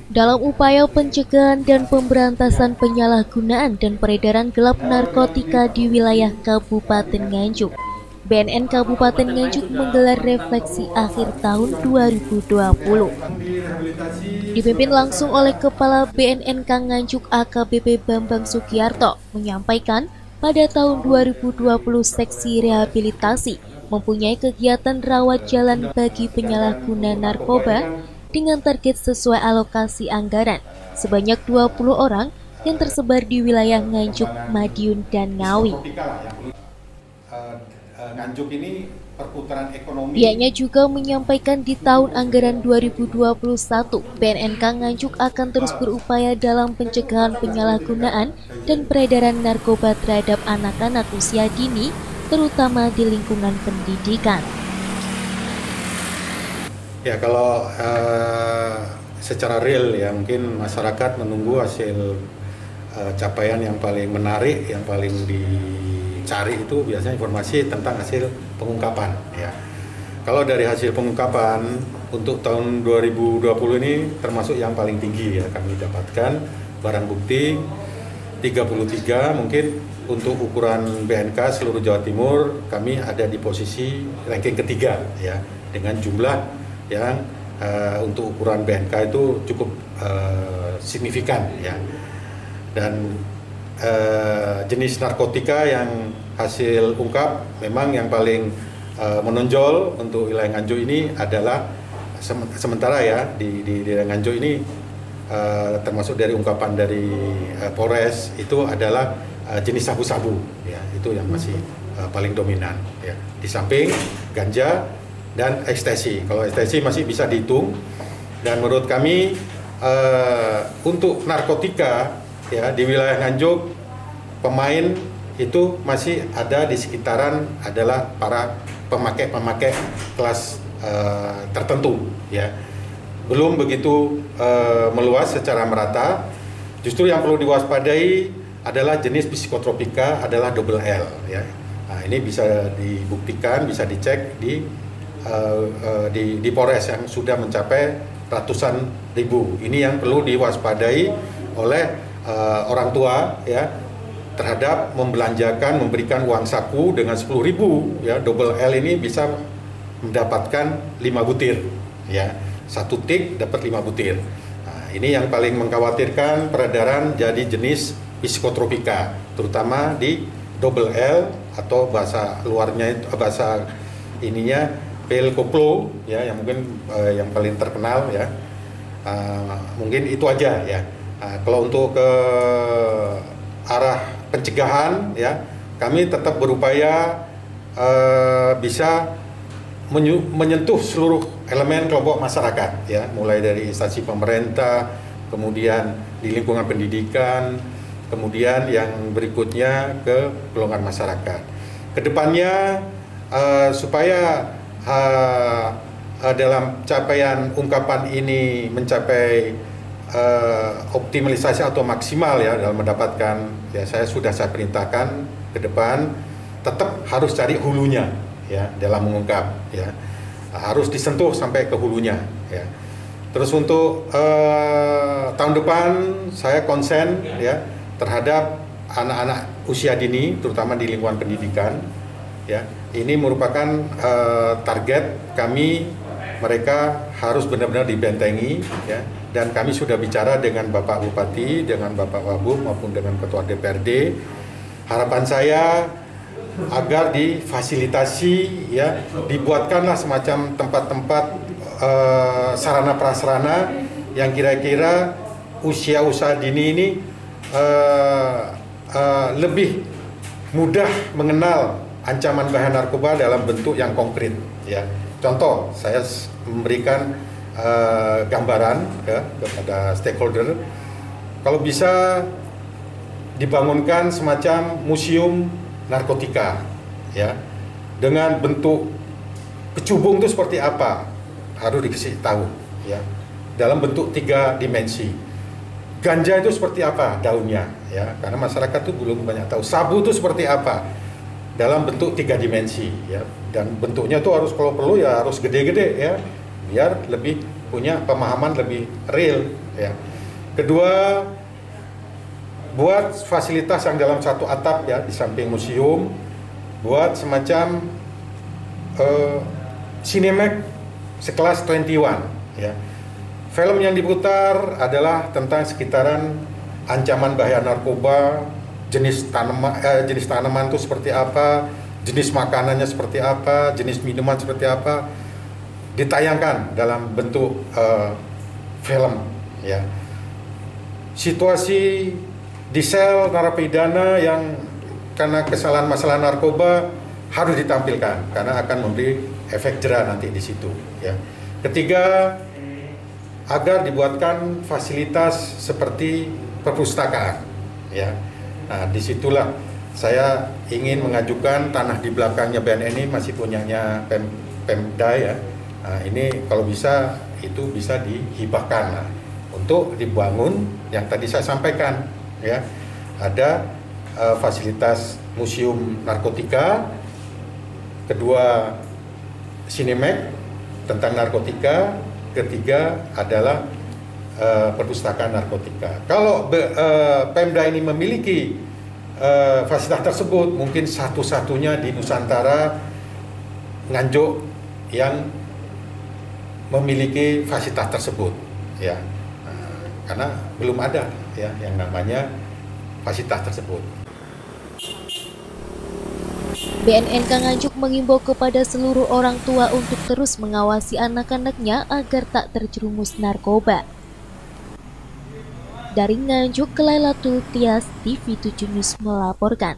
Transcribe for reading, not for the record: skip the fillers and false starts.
Dalam upaya pencegahan dan pemberantasan penyalahgunaan dan peredaran gelap narkotika di wilayah Kabupaten Nganjuk, BNN Kabupaten Nganjuk menggelar refleksi akhir tahun 2020. Dipimpin langsung oleh Kepala BNN Nganjuk AKBP Bambang Sugiarto, menyampaikan pada tahun 2020 seksi rehabilitasi mempunyai kegiatan rawat jalan bagi penyalahguna narkoba dengan target sesuai alokasi anggaran sebanyak 20 orang yang tersebar di wilayah Nganjuk, Madiun, dan Ngawi. Nganjuk ini perputaran ekonomi. Pihaknya juga menyampaikan di tahun anggaran 2021, BNN Nganjuk akan terus berupaya dalam pencegahan penyalahgunaan dan peredaran narkoba terhadap anak-anak usia dini, terutama di lingkungan pendidikan. Ya, kalau secara real ya, mungkin masyarakat menunggu hasil capaian yang paling menarik, yang paling dicari itu biasanya informasi tentang hasil pengungkapan ya. Kalau dari hasil pengungkapan untuk tahun 2020 ini termasuk yang paling tinggi ya, kami dapatkan barang bukti 33. Mungkin untuk ukuran BNK seluruh Jawa Timur kami ada di posisi ranking ketiga ya, dengan jumlah yang untuk ukuran BNK itu cukup signifikan ya. Dan jenis narkotika yang hasil ungkap memang yang paling menonjol untuk wilayah Nganjuk ini adalah sementara ya di Nganjuk ini termasuk dari ungkapan dari Polres itu adalah jenis sabu-sabu ya, itu yang masih paling dominan ya. Di samping ganja dan ekstasi. Kalau ekstasi masih bisa dihitung, dan menurut kami untuk narkotika ya di wilayah Nganjuk pemain itu masih ada di sekitaran adalah para pemakai kelas tertentu ya, belum begitu meluas secara merata. Justru yang perlu diwaspadai adalah jenis psikotropika adalah double L ya. Nah, ini bisa dibuktikan, bisa dicek di Polres yang sudah mencapai ratusan ribu. Ini yang perlu diwaspadai oleh orang tua ya, terhadap memberikan uang saku dengan 10.000 ya. Double L ini bisa mendapatkan 5 butir ya, satu tik dapat 5 butir. Nah, ini yang paling mengkhawatirkan peredaran jadi jenis psikotropika, terutama di double L atau bahasa luarnya itu bahasa ininya pil koplo ya, yang mungkin yang paling terkenal ya. Mungkin itu aja ya. Kalau untuk ke arah pencegahan ya, kami tetap berupaya bisa menyentuh seluruh elemen kelompok masyarakat ya, mulai dari instansi pemerintah, kemudian di lingkungan pendidikan, kemudian yang berikutnya ke golongan masyarakat. Kedepannya supaya dalam capaian ungkapan ini mencapai optimalisasi atau maksimal ya dalam mendapatkan ya, saya perintahkan ke depan tetap harus cari hulunya ya dalam mengungkap ya, harus disentuh sampai ke hulunya ya. Terus untuk tahun depan saya konsen ya terhadap anak-anak usia dini, terutama di lingkungan pendidikan ya. Ini merupakan target kami, mereka harus benar-benar dibentengi ya. Dan kami sudah bicara dengan Bapak Bupati, dengan Bapak Wabub maupun dengan Ketua DPRD. Harapan saya agar difasilitasi ya, dibuatkanlah semacam tempat-tempat sarana prasarana yang kira-kira usia dini ini lebih mudah mengenal ancaman bahaya narkoba dalam bentuk yang konkret ya. Contoh, saya memberikan gambaran ya, kepada stakeholder, kalau bisa dibangunkan semacam museum narkotika ya, dengan bentuk kecubung itu seperti apa harus dikasih tahu ya, dalam bentuk 3 dimensi. Ganja itu seperti apa daunnya ya, karena masyarakat itu belum banyak tahu. Sabu itu seperti apa dalam bentuk 3 dimensi ya, dan bentuknya itu harus kalau perlu ya harus gede-gede ya, biar lebih punya pemahaman lebih real ya. Kedua, buat fasilitas yang dalam satu atap ya, di samping museum, buat semacam Cinemax sekelas 21 ya. Film yang diputar adalah tentang sekitaran ancaman bahaya narkoba, jenis tanaman itu seperti apa, jenis makanannya seperti apa, jenis minuman seperti apa, ditayangkan dalam bentuk film ya. Situasi di sel narapidana yang karena kesalahan masalah narkoba harus ditampilkan karena akan memberi efek jera nanti di situ ya. Ketiga, agar dibuatkan fasilitas seperti perpustakaan ya. Nah, disitulah saya ingin mengajukan tanah di belakangnya BNN ini masih punyanya Pemda ya. Nah, ini kalau bisa itu bisa dihibahkan lah, untuk dibangun yang tadi saya sampaikan ya. Ada fasilitas museum narkotika, kedua Cinemax tentang narkotika, ketiga adalah perpustakaan narkotika. Kalau Pemda ini memiliki fasilitas tersebut, mungkin satu-satunya di Nusantara Nganjuk yang memiliki fasilitas tersebut ya. Karena belum ada ya yang namanya fasilitas tersebut. BNN Nganjuk mengimbau kepada seluruh orang tua untuk terus mengawasi anak-anaknya agar tak terjerumus narkoba. Dari Nganjuk, Kelailatul Tias, TV7 News melaporkan.